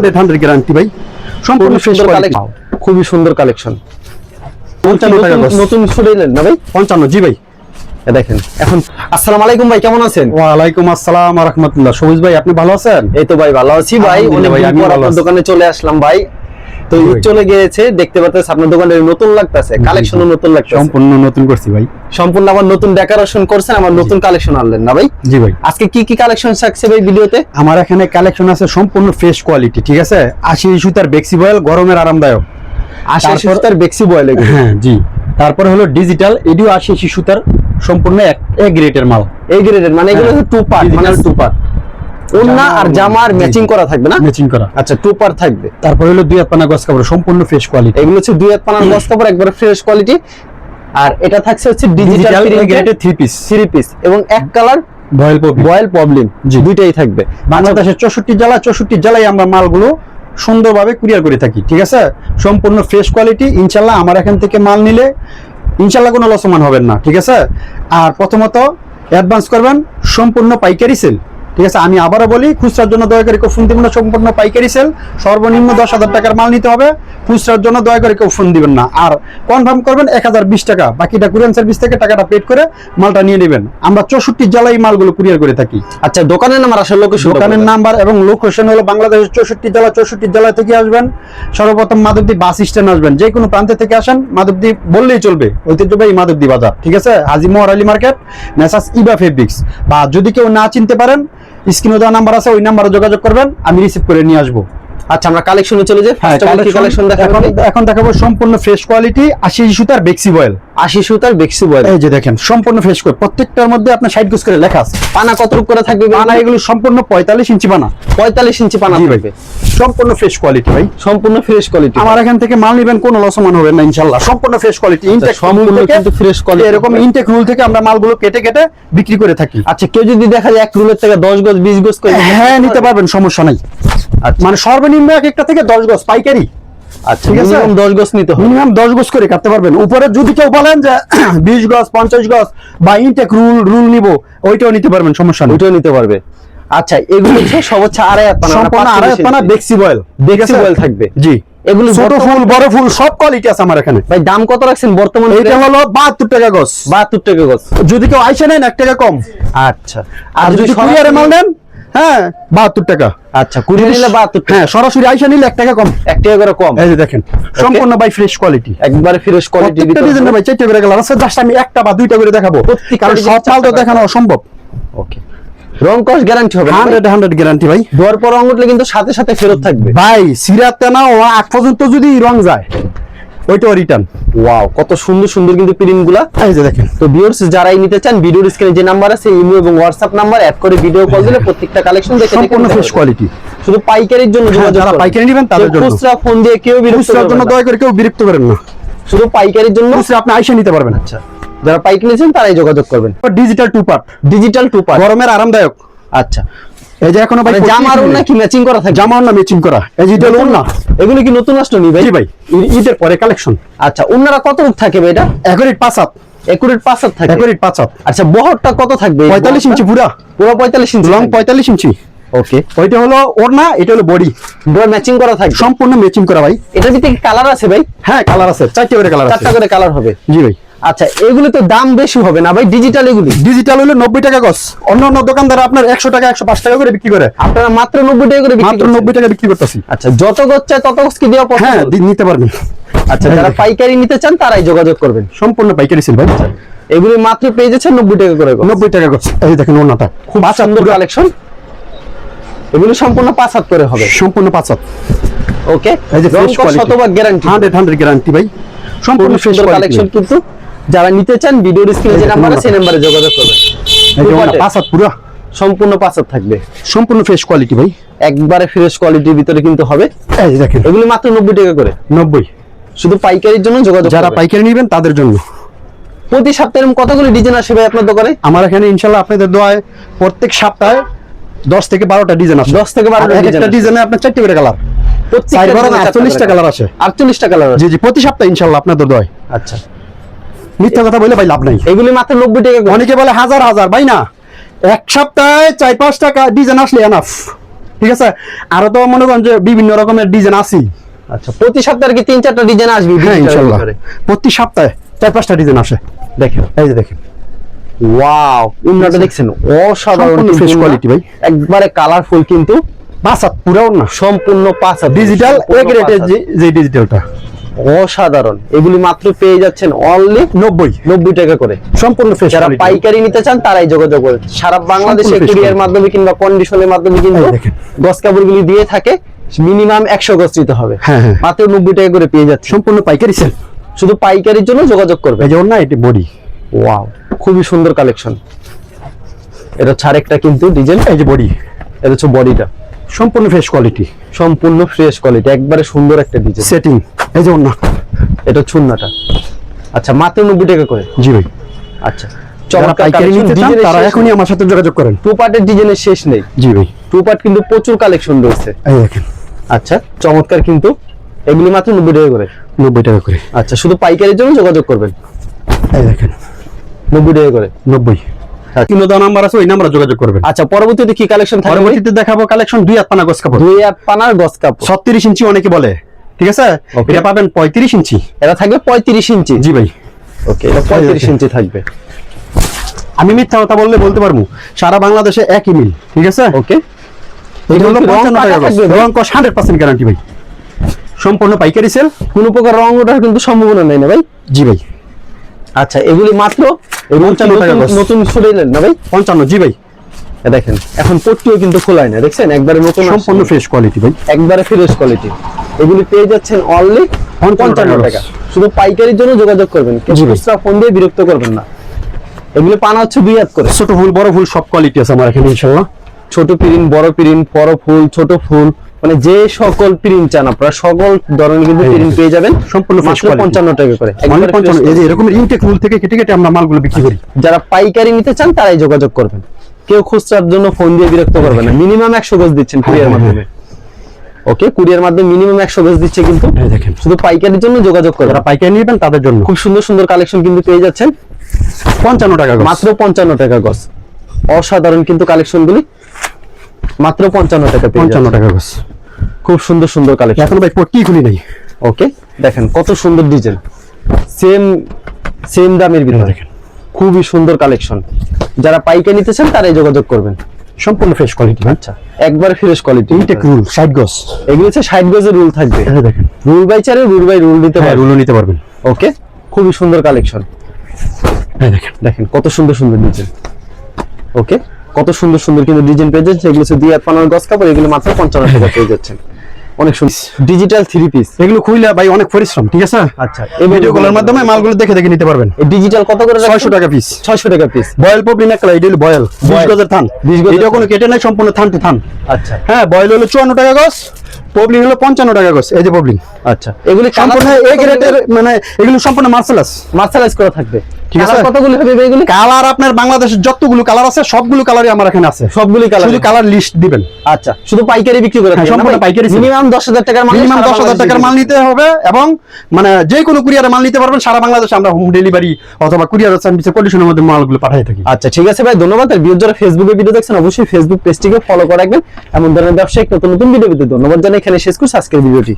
100 guarantee ভাই, সম্পূর্ণ fresh collection, খুবই সুন্দর কালেকশন। 55 টাকা গজ। নতুন স্টুডিও এলেন না ভাই? 55 জি ভাই। দেখেন এখন। আসসালামু আলাইকুম ভাই, কেমন আছেন? ওয়া আলাইকুম আসসালাম ওয়া রাহমাতুল্লাহ। সবুজ ভাই আপনি ভালো আছেন? এই তো ভাই ভালো আছি ভাই, অনেক ভাই, দিন আমি পর ভালো আপনার আছি। দোকানে চলে আসলাম ভাই। তো জি ঈদ ভাই। চলে গিয়েছে, দেখতে পাচ্ছেন আপনার দোকানে নতুন লাগতেছে, কালেকশনও নতুন লাগতেছে। সম্পূর্ণ নতুন করছি ভাই। সম্পূর্ণ আবার নতুন ডেকোরেশন করছেন, আমার নতুন কালেকশন আনলেন না ভাই? জি ভাই। আজকে কি কি কালেকশন থাকছে ভাই ভিডিওতে? আমার এখানে কালেকশন আছে সম্পূর্ণ ফ্রেশ কোয়ালিটি, ঠিক আছে? 80 সুতার বেক্সি বয়েল, গরমের আরামদায়ক। 80 সুতার বেক্সি বয়েল এগুলো। হ্যাঁ জি। তারপরে হলো ডিজিটাল, এডিও 80 সুতার সম্পূর্ণ এক গ্রেডের মাল। এই গ্রেডের মানে এগুলো হ্যাঁ, টু পার্ট, মানে ডিজিটাল টু পার্ট, ওন্না আর জামার জি, ম্যাচিং করা থাকবে না? ম্যাচিং করা। আচ্ছা, টু পার্ট থাকবে। তারপরে হলো দুই হাত পানা গজ কাপড়, সম্পূর্ণ ফ্রেশ কোয়ালিটি। এগুলো হচ্ছে দুই হাত পানার গজ কাপড়, একবারে ফ্রেশ কোয়ালিটি। আর এটা থাকছে হচ্ছে ডিজিটাল গ্রেডের থ্রি পিস এবং এক কালার বয়েল প্রবলেম, জি। দুইটাই থাকবে। বাংলাদেশের 64 জেলায় আমরা মালগুলো সুন্দরভাবে কুরিয়ার করে থাকি, ঠিক আছে? সম্পূর্ণ ফ্রেশ কোয়ালিটি। ইনশাল্লাহ আমার এখান থেকে মাল নিলে ইনশাল্লাহ কোনো লসমান হবেন না, ঠিক আছে? আর প্রথমত অ্যাডভান্স করবেন, সম্পূর্ণ পাইকারি সেল, ঠিক আছে? আমি আবারও বলি, খুচরার জন্য দয়া করে কেউ ফোন দিবেন না, সম্পূর্ণ পাইকারি সেল। সর্বনিম্ন 10,000 টাকার মাল নিতে হবে, খুচরার জন্য দয়া করে কেউ ফোন দিবেন না। আর কনফার্ম করবেন 1020 টাকা, বাকিটা কুরিয়ার সার্ভিস থেকে টাকাটা পেড করে মালটা নিয়ে নেবেন। আমরা 64 জেলায় এই মালগুলো কুরিয়ার করে থাকি। আচ্ছা, দোকানের নাম আর আসল লোকেশন? দোকানের নাম্বার এবং লোকেশন হলো বাংলাদেশের 64 জেলা থেকে আসবেন। সর্বপ্রথম মাধবদী বাস স্ট্যান্ড আসবেন, যে কোনো প্রান্তে থেকে আসেন, মাধবদী বললেই চলবে, ঐতিহ্যবাহী মাধবদী বাজার, ঠিক আছে? হাজী মোহার আলী মার্কেট, মেসাস ইবা ফেব্রিক্স। বা যদি কেউ না চিনতে পারেন, স্ক্রিনে দেওয়া নাম্বার আছে, ওই নাম্বারে যোগাযোগ করবেন, আমি রিসিভ করে নিয়ে আসবো। আচ্ছা, আমরা কালেকশনে চলে যাই। কালেকশন এখন দেখাবো সম্পূর্ণ ফ্রেশ কোয়ালিটি 80 সুতার বেক্সি বয়েল। 80 সুতার বেক্সি বয়েল, এই যে দেখেন, সম্পূর্ণ ফ্রেশ করে, প্রত্যেকটার মধ্যে আপনার 60 গজ করে লেখা আছে। পানা কত রূপ করে থাকবে? পানা এগুলো সম্পূর্ণ 45 ইঞ্চি পানা। 45 ইঞ্চি পানা জি ভাই। থাকবে, সম্পূর্ণ ফ্রেশ কোয়ালিটি ভাই, সম্পূর্ণ ফ্রেশ কোয়ালিটি। আমার এখান থেকে মাল নিবেন, কোনো লসমান হবে না ইনশাআল্লাহ। সম্পূর্ণ ফ্রেশ কোয়ালিটি, ইনটেক সম্পূর্ণ কিন্তু ফ্রেশ কোয়ালিটি। এরকম ইনটেক রুল থেকে আমরা মালগুলো কেটে কেটে বিক্রি করে থাকি। আচ্ছা, কেউ যদি দেখা যায় এক রুলের থেকে 10 গজ 20 গজ করে হ্যাঁ নিতে পারবেন, সমস্যা নাই। আচ্ছা, মানে সর্বনিম্ন এক একটা থেকে 10 গজ পাইকারি। আচ্ছা, ঠিক আছে, মিনিমাম 10 গজ নিতে হবে। মিনিমাম 10 গজ করে কাটতে পারবেন। উপরে যদি কেউ বলেন যে 20 গজ 50 গজ বা ইনটেক রুল নিব, ওইটাও নিতে পারবেন, সমস্যা নেই, ওইটাও নিতে পারবে। আচ্ছা, এগুলো হচ্ছে সব হচ্ছে আড়াই হাত পানা, সম্পূর্ণ আড়াই হাত পানা বেক্সি বয়েল। বেক্সি বয়েল থাকবে। জি, এগুলো ছোট ফুল বড় ফুল সব কোয়ালিটি আছে আমার এখানে। ভাই দাম কত রাখছেন বর্তমানে? এটা হলো 72 টাকা গজ। 72 টাকা গজ। যদি কেউ আইসা নেন 1 টাকা কম। আচ্ছা, আর যদি কুরিয়ারে মাল নেন, হ্যাঁ 72 টাকা। আচ্ছা, কুরিয়ার নিলে 72 টাকা। হ্যাঁ, সরাসরি আইসা নিলে 1 টাকা কম। 1 টাকা করে কম। এই যে দেখেন, সম্পূর্ণ বাই ফ্রেশ কোয়ালিটি, একবারে ফ্রেশ কোয়ালিটি। প্রত্যেকটা ডিজাইনের ভাই 4টা করে কালার আছে, জাস্ট আমি একটা বা দুইটা করে দেখাবো, কারণ সব মাল তো দেখানো অসম্ভব। ওকে, রং কস গ্যারান্টি হবে? 100 গ্যারান্টি ভাই। দেওয়ার পর রং উঠলে কিন্তু সাথে সাথে ফেরত থাকবে ভাই। সিরাতে না ও আগ পর্যন্ত যদি রং যায়, ওইটাও রিটার্ন। ওয়াও, কত সুন্দর সুন্দর কিন্তু প্রিন্টগুলা। এই যে দেখেন। তো ভিউয়ার্স যারাই নিতে চান, ভিডিওর স্ক্রিনে যে নাম্বার আছে, ইমো এবং হোয়াটসঅ্যাপ নাম্বার অ্যাড করে ভিডিও কল দিলে প্রত্যেকটা কালেকশন দেখে সম্পূর্ণ ফ্রেশ কোয়ালিটি। শুধু পাইকারির জন্য যোগাযোগ যারা করুন। পাইকারি নেবেন তাদের জন্য। খুচরা ফোন দিয়ে কেউ বিরক্ত খুচরার জন্য করবেন না। দয়া করে কেউ বিরক্ত করেন না, শুধু পাইকারির জন্য খুচরা আপনি আইসা নিতে পারবেন। আচ্ছা, যারা পাইকারি নিছেন তারাই যোগাযোগ করবেন। Digital two part, digital two part, গরমের আরামদায়ক। আচ্ছা, এই যে এখনো ভাই মানে জামার ওন্না কি ম্যাচিং করা থাকে? জামা ওন্না ম্যাচিং করা, এই যে এটা ওন্না। এগুলো কি নতুন আসলো নি ভাই? জি ভাই, ঈদের পরে কালেকশন। আচ্ছা, ওন্নারা কত রূপ থাকে ভাই? এটা একুরেট 5 হাত, একুরেট 5 হাত থাকে। একুরেট 5 হাত। আচ্ছা, বহরটা কত থাকবে? 45 ইঞ্চি পুরা, পুরো 45 ইঞ্চি লং 45 ইঞ্চি। ওকে, ওইটা হলো ওড়না, এটা হলো বডি, পুরো ম্যাচিং করা থাকে। সম্পূর্ণ ম্যাচিং করা ভাই। এটার ভিতরে কি কালার আছে ভাই? হ্যাঁ কালার আছে, 4টা করে কালার আছে। 4টা করে কালার হবে। জি ভাই। আচ্ছা, এগুলো তো দাম বেশি হবে না ভাই? ডিজিটাল এগুলি ডিজিটাল হলো 90 টাকা গজ। অন্য অন্য দোকানদার আপনার 100 টাকা 105 টাকা করে বিক্রি করে, আপনারা মাত্র 90 টাকা করে বিক্রি মাত্র করছেন। 90 টাকা বিক্রি করতেছি। আচ্ছা, যত গজ চাই তত গজ কি দেওয়া হ্যাঁ পছন্দ? নিতে পারবেন। আচ্ছা, যারা পাইকারি নিতে চান তারাই যোগাযোগ করবেন। সম্পূর্ণ পাইকারি সেল ভাই। এগুলি মাত্র পেয়ে যাচ্ছেন 90 টাকা করে গজ। 90 টাকা গজ। এই দেখেন ওড়নাটা খুব সুন্দর কালেকশন। এগুলো সম্পূর্ণ 5 হাত করে হবে। সম্পূর্ণ 5 হাত। ওকে, এই যে ফ্রেশ কোয়ালিটি, শতভাগ গ্যারান্টি। 100 গ্যারান্টি ভাই। সম্পূর্ণ ফ্রেশ সুন্দর কালেকশন। কালেকশন কিন্তু যারা নিতে চান ভিডিওর স্ক্রিনে যে নাম্বার আছে সেই নাম্বারে যোগাযোগ করবেন। এই যে ওড়না 5 হাত পুরো, সম্পূর্ণ 5 হাত থাকবে, সম্পূর্ণ ফ্রেশ কোয়ালিটি ভাই। একবারে ফ্রেশ কোয়ালিটির ভিতরে কিন্তু হবে। এই যে দেখেন, এগুলো মাত্র 90 টাকা করে। 90। শুধু পাইকারির জন্য যোগাযোগ যারা করবেন। পাইকারি নেবেন তাদের জন্য। প্রতি সপ্তাহে এরকম কতগুলো ডিজাইন আসে ভাই আপনার দোকানে? আমার এখানে ইনশাআল্লাহ আপনাদের দোয়ায় প্রত্যেক সপ্তাহে 10 থেকে 12টা ডিজাইন আছে। 10 থেকে 12টা ডিজাইন। একটা ডিজাইনে আপনার 4টা করে কালার, প্রত্যেকটা 48টা কালার আছে। 48টা কালার আছে। জি জি, প্রতি সপ্তাহে ইনশাআল্লাহ আপনাদের দোয়ায়। আচ্ছা, মিথ্যা কথা বলে ভাই লাভ নাই। এগুলি মাত্র 90 টাকা করে। অনেকে বলে হাজার হাজার, ভাই না, এক সপ্তাহে 4-5 টাকা ডিজাইন আসলে এনাফ। ঠিক আছে, আরো তো মনে করেন যে বিভিন্ন রকমের ডিজাইন আছে। আচ্ছা, প্রতি সপ্তাহে কি 3-4টা ডিজাইন আসবে? হ্যাঁ ইনশাআল্লাহ, প্রতি সপ্তাহে 4-5টা ডিজাইন আসে। দেখেন, এই যে দেখেন, ওয়াও, উন্নতটা দেখছেন, অসাধারণ ফ্রেশ কোয়ালিটি ভাই, একবারে কালারফুল, কিন্তু বাসাত পুরাও না, সম্পূর্ণ 5 ডিজিটাল এ গ্রেডের যে ডিজিটালটা অসাধারণ। এগুলি মাত্র পেয়ে যাচ্ছেন অনলি 90 টাকা করে, সম্পূর্ণ ফ্রেশ। যারা পাইকারি নিতে চান তারাই যোগাযোগ করেন। সারা বাংলাদেশে কুরিয়ার মাধ্যমে কিংবা কন্ডিশনের মাধ্যমে কিন্তু গস কাপড়গুলি দিয়ে থাকে, মিনিমাম 100 গজ নিতে হবে। মাত্র 90 টাকা করে পেয়ে যাচ্ছে, সম্পূর্ণ পাইকারি সেল। শুধু পাইকারির জন্য যোগাযোগ করবে। এই যে ওর না, এটি বডি, ওয়াও, খুবই সুন্দর কালেকশন। এটা হচ্ছে আরেকটা কিন্তু ডিজাইন। এই যে বডি, এটা হচ্ছে বডিটা, সম্পূর্ণ ফ্রেশ কোয়ালিটি, সম্পূর্ণ ফ্রেশ কোয়ালিটি, একবারে সুন্দর একটা ডিজাইন সেটিং। এই যে ওর না, এটা চুন্নাটা। আচ্ছা, মাত্র 90 টাকা করে। জি ভাই। আচ্ছা, যারা পাইকারি নিতে চান তারা এখনই আমার সাথে যোগাযোগ করেন। টু পার্টের ডিজাইনের শেষ নেই। জি ভাই, টু পার্ট কিন্তু প্রচুর কালেকশন রয়েছে। এই দেখেন, আচ্ছা, চমৎকার, কিন্তু এগুলি মাত্র 90 টাকা করে। 90 টাকা করে। আচ্ছা, শুধু পাইকারির জন্য যোগাযোগ করবেন। এই দেখেন, 90 টাকা করে। 90। কিলো দাম নাম্বার আছে, ওই নাম্বারে যোগাযোগ করবেন। আচ্ছা, পরবর্তীতে কি কালেকশন থাকবে? পরবর্তীতে দেখাবো কালেকশন 2 হাত পানা গস কাপড়। 2 হাত পানার গস কাপড়, 36 ইঞ্চি অনেকে বলে, ঠিক আছে, এটা পাবেন 35 ইঞ্চি। এটা থাকবে 35 ইঞ্চি। জি ভাই। ওকে, এটা 35 ইঞ্চি থাকবে। আমি মিথ্যা কথা বলতে পারবো, সারা বাংলাদেশে একই মিল, ঠিক আছে। ওকে, এটা হলো 55 টাকা গজ, রং কস 100% গ্যারান্টি ভাই, সম্পূর্ণ পাইকারি সেল, কোনো প্রকার রং ওঠার কিন্তু সম্ভাবনা নেই না ভাই? জি ভাই। আচ্ছা, এগুলি মাত্র 55 টাকা গজ, নতুন ছড়াইলেন না ভাই? 55। জি ভাই। দেখেন, এখন পট্টিও কিন্তু খোলায় না, দেখছেন, একবারে নতুন, সম্পূর্ণ ফ্রেশ কোয়ালিটি ভাই, একবারে ফ্রেশ কোয়ালিটি। এগুলি পেয়ে যাচ্ছেন অনলি 55 টাকা। শুধু পাইকারির জন্য যোগাযোগ করবেন, খুচরা ফোন দিয়ে বিরক্ত করবেন না। এগুলি পানা হচ্ছে 2 হাত করে, ছোট ফুল বড় ফুল সব কোয়ালিটি আছে আমার এখানে ইনশাআল্লাহ। ছোট প্রিন্ট, বড় প্রিন্ট, বড় ফুল, ছোট ফুল, মানে যে সকল প্রিন্ট চান আপনারা সকল ধরনের কিন্তু প্রিন্ট পেয়ে যাবেন, সম্পূর্ণ ফ্রেশ কোয়ালিটি, 55 টাকা করে। একবারে 55। এই যে এরকম ইনটেক ফুল থেকে কেটে কেটে আমরা মালগুলো বিক্রি করি। যারা পাইকারি নিতে চান তারাই যোগাযোগ করবেন, কেউ খুচরার জন্য ফোন দিয়ে বিরক্ত করবেন না। মিনিমাম 100 গজ দিচ্ছেন কুরিয়ার মাধ্যমে। ওকে, কুরিয়ার মাধ্যমে মিনিমাম 100 গজ দিচ্ছে, কিন্তু এই দেখেন, শুধু পাইকারির জন্য যোগাযোগ করবেন। যারা পাইকারি নেবেন তাদের জন্য খুব সুন্দর সুন্দর কালেকশন কিন্তু পেয়ে যাচ্ছেন 55 টাকা গজ, মাত্র 55 টাকা গজ। অসাধারণ কিন্তু কালেকশনগুলি, মাত্র 55 টাকা পেয়ে 55 টাকা গজ। খুব সুন্দর সুন্দর কালেকশন। এখন ভাই পট্টি খুলি নাই। ওকে, দেখেন কত সুন্দর ডিজাইন, সেম দামের ভিতরে, দেখেন খুবই সুন্দর কালেকশন। যারা পাইকারি নিতে চান তারাই যোগাযোগ করবেন, সম্পূর্ণ ফ্রেশ কোয়ালিটি। আচ্ছা, একবার ফ্রেশ কোয়ালিটি। ইনটেক রুল 60 গজ, এগুলো হচ্ছে 60 গজের রুল থাকবে। এই দেখেন, rule by 4 rule by rule নিতে পারবেন, রুলও নিতে পারবেন। ওকে, খুবই সুন্দর কালেকশন। এই দেখেন, দেখেন কত সুন্দর সুন্দর ডিজাইন। ওকে, কত সুন্দর সুন্দর কিন্তু ডিজাইন পেয়ে যাচ্ছে। এগুলো হচ্ছে 2 হাত পানার গস কাপড়, এগুলো মাত্র 55 টাকা পেয়ে যাচ্ছেন। অনেক সুন্দর ডিজিটাল 3 পিস, এগুলো খুইলা ভাই অনেক পরিশ্রম, ঠিক আছে। আচ্ছা, এই ভিডিও কলের মাধ্যমে মালগুলো দেখে দেখে নিতে পারবেন। এই ডিজিটাল কত করে? 600 টাকা পিস। 600 টাকা পিস। বয়েল পপলিন একটা, এটা হলো বয়েল 20 গজের থান, 20 গজের এটা কোনো কেটে নাই, সম্পূর্ণ থান টু থান। আচ্ছা, হ্যাঁ, বয়েল হলো 54 টাকা গজ, পপলিন হলো 55 টাকা গজ। এই যে পপলিন, আচ্ছা, এগুলি সম্পূর্ণ এ গ্রেডের, মানে এগুলো সম্পূর্ণ মার্সেলাইজ করা থাকবে, ঠিক আছে। কতগুলো হবে এগুলি? কালার আপনার বাংলাদেশের যতগুলো কালার আছে সবগুলো কালারই আমার এখানে আছে, সবগুলি কালার, শুধু কালার লিস্ট দিবেন। আচ্ছা, শুধু পাইকারি বিক্রি করে থাকেন? সম্পূর্ণ পাইকারি, মিনিমাম 10,000 টাকার মাল, মিনিমাম 10,000 টাকার মাল নিতে হবে, এবং মানে যে কোনো কুরিয়ারে মাল নিতে পারবেন। সারা বাংলাদেশে আমরা হোম ডেলিভারি অথবা কুরিয়ার সার্ভিসে কন্ডিশনের মধ্যে মালগুলো পাঠিয়ে থাকি। আচ্ছা, ঠিক আছে ভাই, ধন্যবাদ। আর ভিউয়ার যারা ফেসবুকে ভিডিও দেখছেন অবশ্যই ফেসবুক পেজটিকে ফলো করে রাখবেন। এমন ধরনের ব্যবসায়িক নতুন নতুন ভিডিও পেতে ধন্যবাদ জানাই। এখানে শেষ করছি আজকের ভিডিওটি।